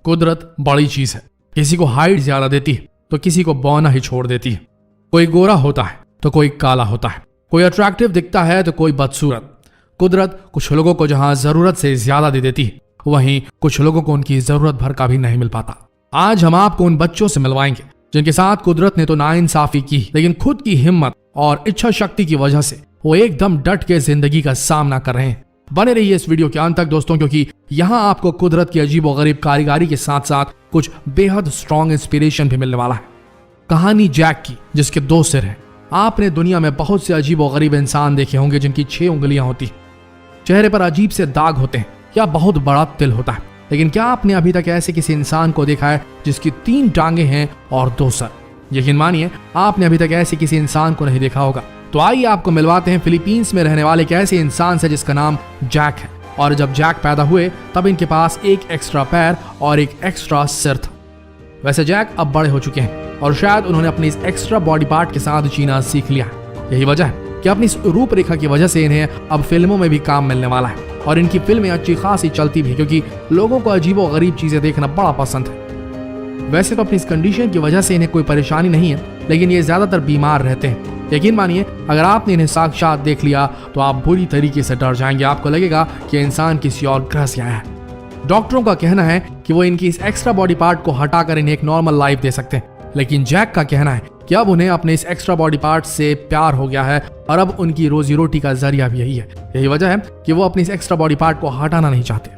कुदरत बड़ी चीज है। किसी को हाइट ज्यादा देती है तो किसी को बौना ही छोड़ देती है। कोई गोरा होता है तो कोई काला होता है, कोई अट्रैक्टिव दिखता है तो कोई बदसूरत। कुदरत कुछ लोगों को जहां जरूरत से ज्यादा दे देती है, वहीं कुछ लोगों को उनकी जरूरत भर का भी नहीं मिल पाता। आज हम आपको उन बच्चों से मिलवाएंगे जिनके साथ कुदरत ने तो नाइंसाफी की, लेकिन खुद की हिम्मत और इच्छा शक्ति की वजह से वो एकदम डट के जिंदगी का सामना कर रहे हैं। बने रहिए इस वीडियो के अंत तक दोस्तों, क्योंकि यहाँ आपको कुदरत की अजीब और गरीब कारीगरी के साथ साथ कुछ बेहद स्ट्रॉन्ग इंस्पिरेशन भी मिलने वाला है। कहानी जैक की, जिसके 2 सिर हैं। आपने दुनिया में बहुत से अजीब और गरीब इंसान देखे होंगे जिनकी 6 उंगलियां होती, चेहरे पर अजीब से दाग होते हैं या बहुत बड़ा तिल होता है। लेकिन क्या आपने अभी तक ऐसे किसी इंसान को देखा है जिसकी 3 टांगे हैं और 2 सर? यकीन मानिए आपने अभी तक ऐसे किसी इंसान को नहीं देखा होगा। तो आइए आपको मिलवाते हैं फिलीपींस में रहने वाले एक ऐसे इंसान से जिसका नाम जैक है। और जब जैक पैदा हुए तब इनके पास एक एक्स्ट्रा पैर और एक एक्स्ट्रा सिर था। वैसे जैक अब बड़े हो चुके हैं और शायद उन्होंने अपनी इस एक्स्ट्रा बॉडी पार्ट के साथ जीना सीख लिया है। यही वजह है कि अपनी इस रूपरेखा की वजह से इन्हें अब फिल्मों में भी काम मिलने वाला है और इनकी फिल्में अच्छी खासी चलती भी, क्योंकि लोगों को अजीब और गरीब चीजें देखना बड़ा पसंद है। वैसे तो अपनी इस कंडीशन की वजह से इन्हें कोई परेशानी नहीं है, लेकिन ये ज्यादातर बीमार रहते हैं। यकीन मानिए अगर आपने इन्हें साक्षात देख लिया तो आप बुरी तरीके से डर जाएंगे। आपको लगेगा कि इंसान किसी और ग्रह से आया है। डॉक्टरों का कहना है कि वो इनकी इस एक्स्ट्रा बॉडी पार्ट को हटाकर इन्हें एक नॉर्मल लाइफ दे सकते हैं, लेकिन जैक का कहना है कि अब उन्हें अपने इस एक्स्ट्रा बॉडी पार्ट से प्यार हो गया है और अब उनकी रोजी रोटी का जरिया भी यही है। यही वजह है कि वो अपनी इस एक्स्ट्रा बॉडी पार्ट को हटाना नहीं चाहते।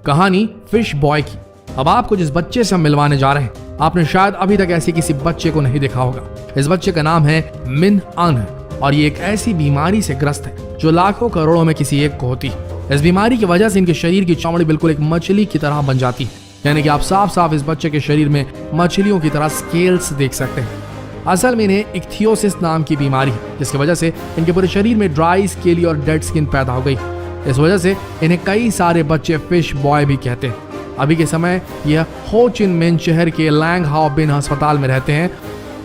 कहानी फिश बॉय की। अब आपको जिस बच्चे से हम मिलवाने जा रहे हैं, आपने शायद अभी तक ऐसे किसी बच्चे को नहीं देखा होगा। इस बच्चे का नाम है मिन अन और ये एक ऐसी बीमारी से ग्रस्त है जो लाखों करोड़ों में किसी एक को होती है। इस बीमारी की वजह से इनके शरीर की चमड़ी बिल्कुल एक मछली की तरह बन जाती है, यानी कि आप साफ साफ इस बच्चे के शरीर में मछलियों की तरह स्केल्स देख सकते हैं। असल में इन्हें इक्थियोसिस नाम की बीमारी है, जिसकी वजह से इनके पूरे शरीर में ड्राई, स्केली और डेड स्किन पैदा हो गई। इस वजह से इन्हें कई सारे बच्चे फिश बॉय भी कहते हैं। अभी के समय यह हो चिन मिन शहर के लैंग हाओ बिन अस्पताल में रहते हैं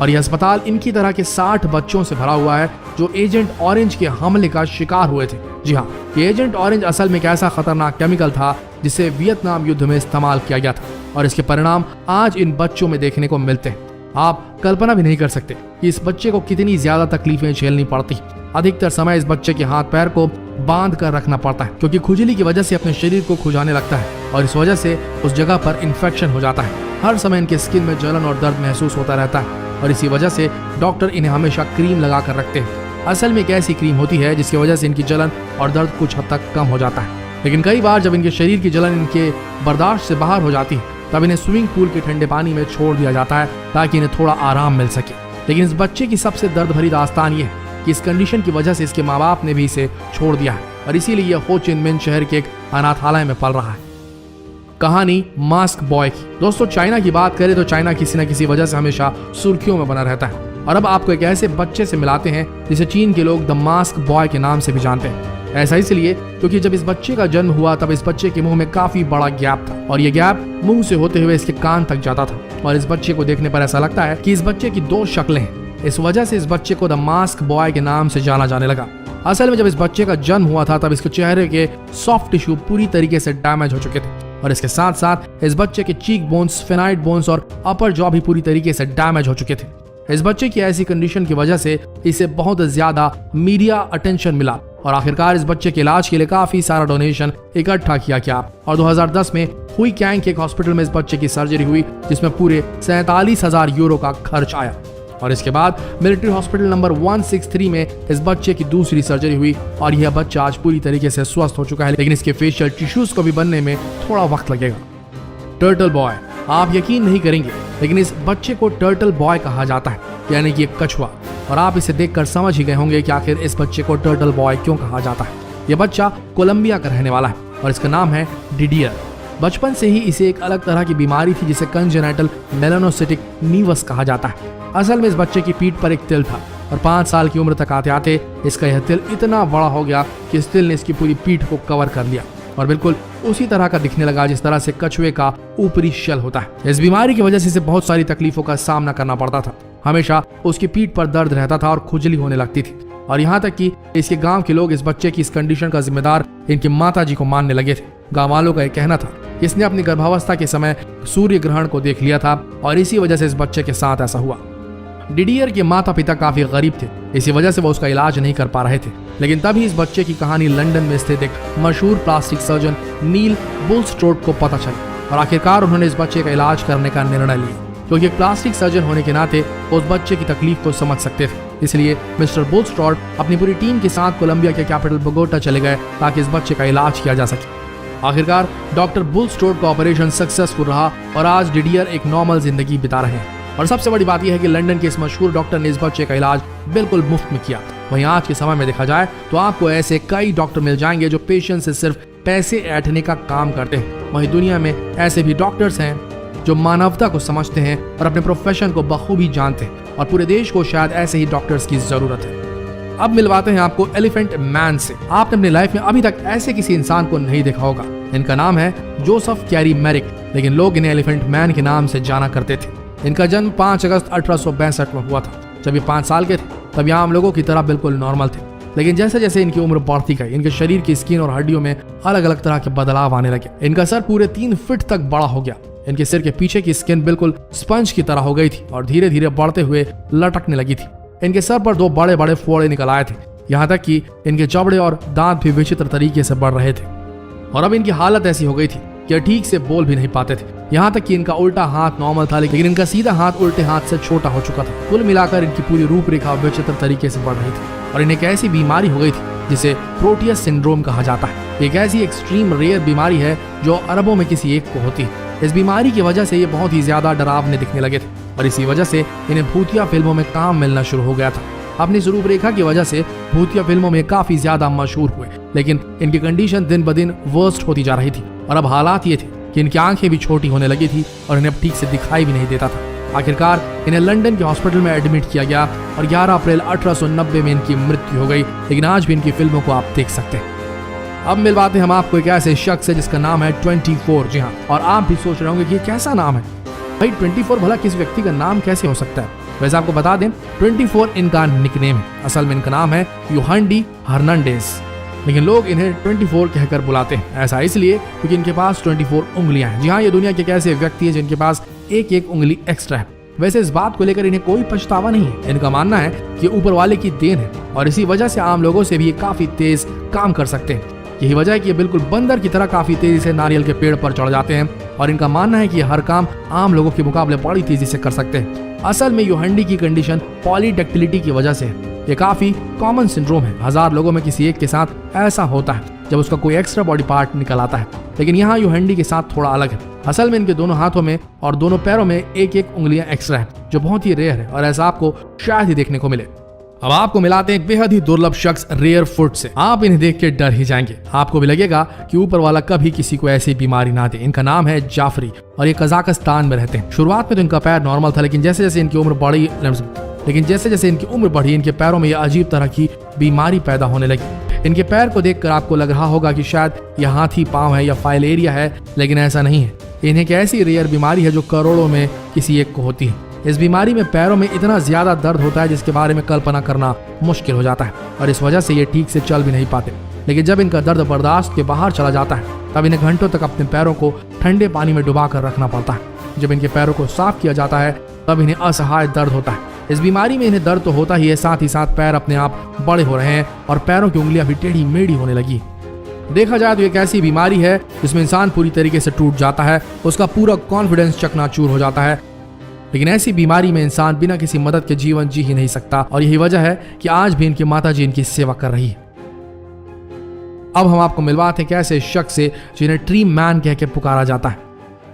और यह अस्पताल इनकी तरह के 60 बच्चों से भरा हुआ है जो एजेंट ऑरेंज के हमले का शिकार हुए थे। जी हाँ, ये एजेंट ऑरेंज असल में एक ऐसा खतरनाक केमिकल था जिसे वियतनाम युद्ध में इस्तेमाल किया गया था और इसके परिणाम आज इन बच्चों में देखने को मिलते हैं। आप कल्पना भी नहीं कर सकते कि इस बच्चे को कितनी ज्यादा तकलीफें झेलनी पड़ती। अधिकतर समय इस बच्चे के हाथ पैर को बांध कर रखना पड़ता है, क्योंकि खुजली की वजह से अपने शरीर को खुजाने लगता है और इस वजह से उस जगह पर इन्फेक्शन हो जाता है। हर समय इनके स्किन में जलन और दर्द महसूस होता रहता है और इसी वजह से डॉक्टर इन्हें हमेशा क्रीम लगा कर रखते हैं। असल में एक ऐसी क्रीम होती है जिसकी वजह से इनकी जलन और दर्द कुछ हद तक कम हो जाता है, लेकिन कई बार जब इनके शरीर की जलन इनके बर्दाश्त से बाहर हो जाती है तब इन्हें स्विमिंग पूल के ठंडे पानी में छोड़ दिया जाता है ताकि इन्हें थोड़ा आराम मिल सके। लेकिन इस बच्चे की सबसे दर्द भरी दास्तान ये है कि इस कंडीशन की वजह से इसके माँ बाप ने भी इसे छोड़ दिया है और इसीलिए यह हो चिन मिन शहर के एक अनाथालय में पल रहा है। कहानी मास्क बॉय की। दोस्तों, चाइना की बात करें तो चाइना किसी न किसी वजह से हमेशा सुर्खियों में बना रहता है और अब आपको एक ऐसे बच्चे से मिलाते हैं जिसे चीन के लोग द मास्क बॉय के नाम से भी जानते हैं। ऐसा इसलिए क्योंकि जब इस बच्चे का जन्म हुआ तब इस बच्चे के मुंह में काफी बड़ा गैप था और ये गैप मुंह से होते हुए इसके कान तक जाता था और इस बच्चे को देखने पर ऐसा लगता है कि इस बच्चे की 2 शक्लें हैं। इस वजह से इस बच्चे को द मास्क बॉय के नाम से जाना जाने लगा। असल में जब इस बच्चे का जन्म हुआ था तब इसके चेहरे के सॉफ्ट टिश्यू पूरी तरीके से डैमेज हो चुके थे और इसके साथ साथ इस बच्चे के चीक बोन्स, फेनाइट बोन्स और अपर जॉ भी पूरी तरीके से डैमेज हो चुके थे। इस बच्चे की ऐसी कंडीशन की वजह से इसे बहुत ज्यादा मीडिया अटेंशन मिला और आखिरकार इस बच्चे के इलाज के लिए काफी सारा डोनेशन इकट्ठा किया गया और 2010 में हुई कैंग के एक हॉस्पिटल में इस बच्चे की सर्जरी हुई जिसमें पूरे 47,000 यूरो का खर्च आया और इसके बाद मिलिट्री हॉस्पिटल नंबर 163 में इस बच्चे की दूसरी सर्जरी हुई और यह बच्चा आज पूरी तरीके से स्वस्थ हो चुका है, लेकिन इसके फेशियल टिश्यूज को भी बनने में थोड़ा वक्त लगेगा। Turtle boy. आप यकीन नहीं करेंगे लेकिन इस बच्चे को टर्टल बॉय कहा जाता है, यानी कि एक कछुआ, और आप इसे देखकर समझ ही गए होंगे कि आखिर इस बच्चे को टर्टल बॉय क्यों कहा जाता है। यह बच्चा कोलंबिया का रहने वाला है और इसका नाम है डिडियर। बचपन से ही इसे एक अलग तरह की बीमारी थी जिसे कंजेनाइटल मेलानोसिटिक नीवस कहा जाता है। असल में इस बच्चे की पीठ पर एक तिल था और 5 साल की उम्र तक आते आते इसका यह तिल इतना बड़ा हो गया कि इस तिल ने इसकी पूरी पीठ को कवर कर लिया और बिल्कुल उसी तरह का दिखने लगा जिस तरह से कछुए का ऊपरी शेल होता है। इस बीमारी की वजह से इसे बहुत सारी तकलीफों का सामना करना पड़ता था। हमेशा उसकी पीठ पर दर्द रहता था और खुजली होने लगती थी और यहाँ तक कि इसके गांव के लोग इस बच्चे की इस कंडीशन का जिम्मेदार इनकी माताजी को मानने लगे थे। गाँव वालों का यह कहना था कि इसने अपनी गर्भावस्था के समय सूर्य ग्रहण को देख लिया था और इसी वजह से इस बच्चे के साथ ऐसा हुआ। डिडियर के माता पिता काफी गरीब थे, इसी वजह से वो उसका इलाज नहीं कर पा रहे थे। लेकिन तभी इस बच्चे की कहानी लंदन में स्थित एक मशहूर प्लास्टिक सर्जन नील बुलस्ट्रोड को पता चली और आखिरकार उन्होंने इस बच्चे का इलाज करने का निर्णय लिया। क्योंकि एक प्लास्टिक सर्जन होने के नाते उस बच्चे की तकलीफ को समझ सकते थे, इसलिए मिस्टर बुलस्ट्रोड अपनी पूरी टीम के साथ कोलंबिया के कैपिटल बोगोटा चले गए ताकि इस बच्चे का इलाज किया जा सके। आखिरकार डॉक्टर बुलस्ट्रोड का ऑपरेशन सक्सेसफुल रहा और आज डिडियर एक नॉर्मल जिंदगी बिता रहे हैं। और सबसे बड़ी बात यह है कि लंदन के इस मशहूर डॉक्टर ने इस बच्चे का इलाज बिल्कुल मुफ्त में किया। वहीं आज के समय में देखा जाए तो आपको ऐसे कई डॉक्टर मिल जाएंगे जो पेशेंट से सिर्फ पैसे ऐंठने का काम करते हैं। वहीं दुनिया में ऐसे भी डॉक्टर्स हैं जो मानवता को समझते हैं और अपने प्रोफेशन को बखूबी जानते हैं और पूरे देश को शायद ऐसे ही डॉक्टर्स की जरूरत है। अब मिलवाते हैं आपको एलिफेंट मैन से। आपने अपनी लाइफ में अभी तक ऐसे किसी इंसान को नहीं देखा होगा। इनका नाम है जोसेफ कैरी मैरिक, लेकिन लोग इन्हें एलिफेंट मैन के नाम से जाना करते थे। इनका जन्म 5 अगस्त 1862 में हुआ था। जब ये 5 साल के थे तब ये आम लोगों की तरह बिल्कुल नॉर्मल थे, लेकिन जैसे जैसे इनकी उम्र बढ़ती गई इनके शरीर की स्किन और हड्डियों में अलग अलग तरह के बदलाव आने लगे। इनका सर पूरे 3 फीट तक बड़ा हो गया। इनके सिर के पीछे की स्किन बिल्कुल स्पंज की तरह हो गई थी और धीरे धीरे बढ़ते हुए लटकने लगी थी। इनके सर पर 2 बड़े बड़े फोड़े निकल आए थे, यहाँ तक कि इनके जबड़े और दांत भी विचित्र तरीके से बढ़ रहे थे और अब इनकी हालत ऐसी हो गई थी कि ठीक से बोल भी नहीं पाते थे। यहाँ तक कि इनका उल्टा हाथ नॉर्मल था, लेकिन इनका सीधा हाथ उल्टे हाथ से छोटा हो चुका था। कुल मिलाकर इनकी पूरी रूपरेखा विचित्र तरीके से बढ़ रही थी और इन्हें एक ऐसी बीमारी हो गई थी जिसे प्रोटियस सिंड्रोम कहा जाता है। एक ऐसी एक्सट्रीम रेयर बीमारी है जो अरबों में किसी एक को होती है। इस बीमारी की वजह से ये बहुत ही ज्यादा डरावने दिखने लगे थे और इसी वजह से इन्हें भूतिया फिल्मों में काम मिलना शुरू हो गया था। अपनी इस रूपरेखा की वजह से भूतिया फिल्मों में काफी ज्यादा मशहूर हुए, लेकिन इनकी कंडीशन दिन ब दिन वर्स्ट होती जा रही थी और अब हालात ये थे कि इनकी आंखें भी छोटी होने लगी थी और इन्हें अब ठीक से दिखाई भी नहीं देता था। आखिरकार इन्हें लंदन के हॉस्पिटल में एडमिट किया गया और 11 अप्रैल 1890 में इनकी मृत्यु हो गई, लेकिन आज भी इनकी फिल्मों को आप देख सकते हैं। अब मिलवाते हैं हम आपको एक ऐसे शख्स से जिसका नाम है 24। जी हाँ, और आप भी सोच रहे होंगे कि ये कैसा नाम है भाई, 24 भला किस व्यक्ति का नाम कैसे हो सकता है। वैसे आपको बता दें 24 इनका निकनेम है। असल में इनका नाम है यूहांडी हर्नांडेज, लेकिन लोग इन्हें 24 कहकर बुलाते हैं। ऐसा इसलिए क्योंकि इनके पास 24 उंगलियां हैं। जी हाँ, ये दुनिया के एक ऐसे व्यक्ति है जिनके पास एक एक उंगली एक्स्ट्रा है। वैसे इस बात को लेकर इन्हें कोई पछतावा नहीं है। इनका मानना है कि ऊपर वाले की देन है और इसी वजह से आम लोगों से भी ये काफी तेज काम कर सकते हैं। यही वजह है कि ये बिल्कुल बंदर की तरह काफी तेजी से नारियल के पेड़ पर चढ़ जाते हैं और इनका मानना है कि हर काम आम लोगों के मुकाबले बड़ी तेजी से कर सकते हैं। असल में यूहांडी की कंडीशन पॉलीडेक्टिलिटी की वजह से है। ये काफी कॉमन सिंड्रोम है। 1000 लोगों में किसी एक के साथ ऐसा होता है जब उसका कोई एक्स्ट्रा बॉडी पार्ट निकल आता है, लेकिन यहाँ यूहांडी के साथ थोड़ा अलग है। असल में इनके दोनों हाथों में और दोनों पैरों में एक एक उंगलियां एक्स्ट्रा है, जो बहुत ही रेयर है और ऐसा आपको शायद ही देखने को मिले। अब आपको मिलाते हैं एक बेहद ही दुर्लभ शख्स रेयर फुट से। आप इन्हें देख के डर ही जाएंगे। आपको भी लगेगा कि ऊपर वाला कभी किसी को ऐसी बीमारी ना दे। इनका नाम है जाफरी और ये कजाकिस्तान में रहते हैं। शुरुआत में तो इनका पैर नॉर्मल था, लेकिन जैसे जैसे इनकी उम्र बढ़ी इनके पैरों में ये अजीब तरह की बीमारी पैदा होने लगी। इनके पैर को देखकर आपको लग रहा होगा कि शायद यह हाथी पांव है या फाइलेरिया है, लेकिन ऐसा नहीं है। इन्हें एक ऐसी रेयर बीमारी है जो करोड़ों में किसी एक को होती है। इस बीमारी में पैरों में इतना ज्यादा दर्द होता है जिसके बारे में कल्पना करना मुश्किल हो जाता है और इस वजह से ये ठीक से चल भी नहीं पाते। लेकिन जब इनका दर्द बर्दाश्त के बाहर चला जाता है तब इन्हें घंटों तक अपने पैरों को ठंडे पानी में डुबा कर रखना पड़ता है। जब इनके पैरों को साफ किया जाता है तब इन्हें असहाय दर्द होता है। इस बीमारी में इन्हें दर्द तो होता ही है, साथ ही साथ पैर अपने आप बड़े हो रहे हैं और पैरों की उंगलियां भी टेढ़ी मेढ़ी होने लगी। देखा जाए तो एक ऐसी बीमारी है जिसमें इंसान पूरी तरीके से टूट जाता है, उसका पूरा कॉन्फिडेंस चकनाचूर हो जाता है। लेकिन ऐसी बीमारी में इंसान बिना किसी मदद के जीवन जी ही नहीं सकता और यही वजह है कि आज भी इनकी माताजी इनकी सेवा कर रही है। अब हम आपको मिलवाते हैं कैसे शख्स से जिन्हें ट्री मैन कह के पुकारा जाता है।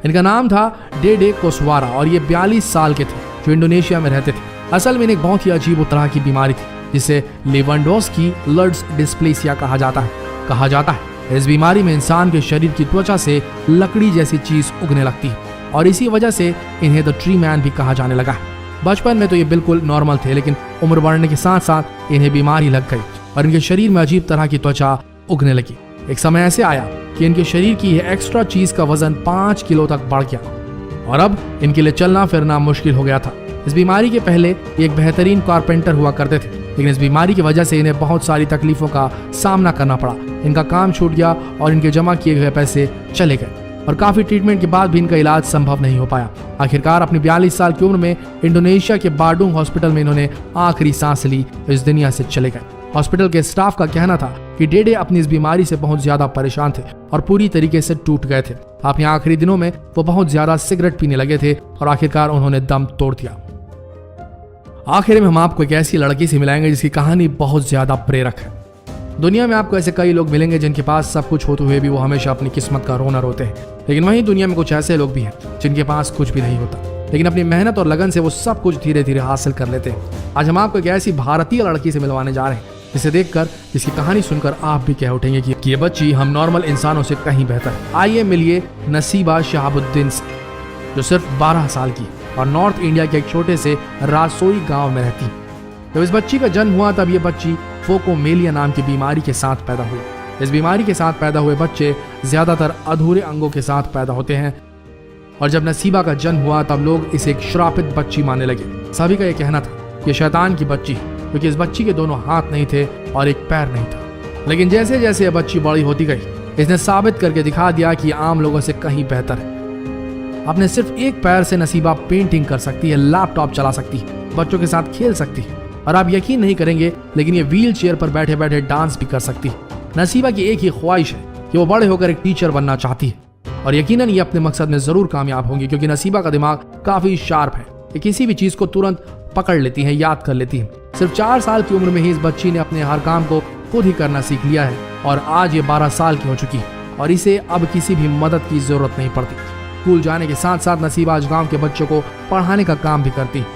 इनका नाम था डेडे कोसवारा और ये 42 साल के थे जो इंडोनेशिया में रहते थे। असल में एक बहुत ही अजीब तरह की बीमारी थी जिसे लेवेंडोस्की लर्ड्स डिस्प्लेसिया कहा जाता है। इस बीमारी में इंसान के शरीर की त्वचा से लकड़ी जैसी चीज उगने लगती है और इसी वजह से इन्हें द ट्री मैन भी कहा जाने लगा। बचपन में तो ये बिल्कुल नॉर्मल थे, लेकिन उम्र बढ़ने के साथ साथ इन्हें बीमारी लग गई और इनके शरीर में अजीब तरह की त्वचा उगने लगी। एक समय ऐसे आया कि इनके शरीर की यह एक्स्ट्रा चीज का वजन 5 किलो तक बढ़ गया और अब इनके लिए चलना फिरना मुश्किल हो गया था। इस बीमारी के पहले ये एक बेहतरीन कारपेंटर हुआ करते थे, लेकिन इस बीमारी की वजह से इन्हें बहुत सारी तकलीफों का सामना करना पड़ा इनका काम छूट गया और इनके जमा किए गए पैसे चले गए और काफी ट्रीटमेंट के बाद भी इनका इलाज संभव नहीं हो पाया। आखिरकार अपनी 42 साल की उम्र में इंडोनेशिया के बाडुंग हॉस्पिटल में इन्होंने आखिरी सांस ली, इस दुनिया से चले गए। हॉस्पिटल के स्टाफ का कहना था कि डेडे अपनी इस बीमारी से बहुत ज्यादा परेशान थे और पूरी तरीके से टूट गए थे। अपने आखिरी दिनों में वो बहुत ज्यादा सिगरेट पीने लगे थे और आखिरकार उन्होंने दम तोड़ दिया। आखिर में हम आपको एक ऐसी लड़की से मिलाएंगे जिसकी कहानी बहुत ज्यादा प्रेरक है। दुनिया में आपको ऐसे कई लोग मिलेंगे जिनके पास सब कुछ होते हुए भी वो हमेशा अपनी किस्मत का रोना रोते हैं, लेकिन वहीं दुनिया में कुछ ऐसे लोग भी हैं जिनके पास कुछ भी नहीं होता, लेकिन अपनी मेहनत और लगन से वो सब कुछ धीरे धीरे हासिल कर लेते हैं। आज हम आपको एक ऐसी भारतीय लड़की से मिलवाने जा रहे हैं जिसे देखकर, जिसकी कहानी सुनकर आप भी कह उठेंगे कि ये बच्ची हम नॉर्मल इंसानों से कहीं बेहतर है। आइए मिलिए नसीबा शहाबुद्दीन से, जो सिर्फ 12 साल की और नॉर्थ इंडिया के एक छोटे से रासोई गांव में रहती। जब इस बच्ची का जन्म हुआ तब ये बच्ची फोकोमेलिया नाम की बीमारी के साथ पैदा हुई। इस बीमारी के साथ पैदा हुए बच्चे ज्यादातर अधूरे अंगों के साथ पैदा होते हैं और जब नसीबा का जन्म हुआ तब लोग इसे एक श्रापित बच्ची मानने लगे। सभी का यह कहना था कि शैतान की बच्ची, क्योंकि इस बच्ची के दोनों हाथ नहीं थे और एक पैर नहीं था। लेकिन जैसे जैसे यह बच्ची बड़ी होती गई, इसने साबित करके दिखा दिया कि आम लोगों से कहीं बेहतर है। अपने सिर्फ एक पैर से नसीबा पेंटिंग कर सकती है, लैपटॉप चला सकती है, बच्चों के साथ खेल सकती है और आप यकीन नहीं करेंगे लेकिन ये व्हील चेयर पर बैठे बैठे डांस भी कर सकती है। नसीबा की एक ही ख्वाहिश है कि वो बड़े होकर एक टीचर बनना चाहती है और यकीनन ये अपने मकसद में जरूर कामयाब होंगी, क्योंकि नसीबा का दिमाग काफी शार्प है। ये किसी भी चीज को तुरंत पकड़ लेती है, याद कर लेती है। सिर्फ 4 साल की उम्र में ही इस बच्ची ने अपने हर काम को खुद ही करना सीख लिया है और आज ये 12 साल की हो चुकी है और इसे अब किसी भी मदद की जरूरत नहीं पड़ती। स्कूल जाने के साथ साथ नसीबा आज गांव के बच्चों को पढ़ाने का काम भी करती है।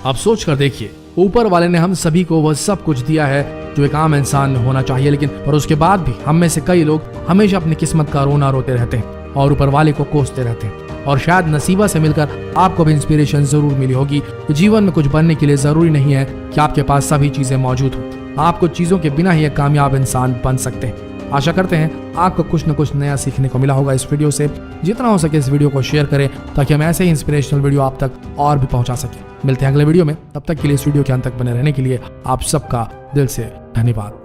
अब सोच कर देखिए, ऊपर वाले ने हम सभी को वह सब कुछ दिया है जो एक आम इंसान में होना चाहिए, लेकिन पर उसके बाद भी हम में से कई लोग हमेशा अपनी किस्मत का रोना रोते रहते हैं और ऊपर वाले को कोसते रहते हैं। और शायद नसीबा से मिलकर आपको भी इंस्पिरेशन जरूर मिली होगी कि जीवन में कुछ बनने के लिए जरूरी नहीं है कि आपके पास सभी चीजें मौजूद हो। आप कुछ चीजों के बिना ही एक कामयाब इंसान बन सकते हैं। आशा करते हैं आपको कुछ न कुछ नया सीखने को मिला होगा इस वीडियो से। जितना हो सके इस वीडियो को शेयर करें ताकि हम ऐसे ही इंस्पिरेशनल वीडियो आप तक और भी पहुंचा सकें। मिलते हैं अगले वीडियो में, तब तक के लिए इस वीडियो के अंत तक बने रहने के लिए आप सबका दिल से धन्यवाद।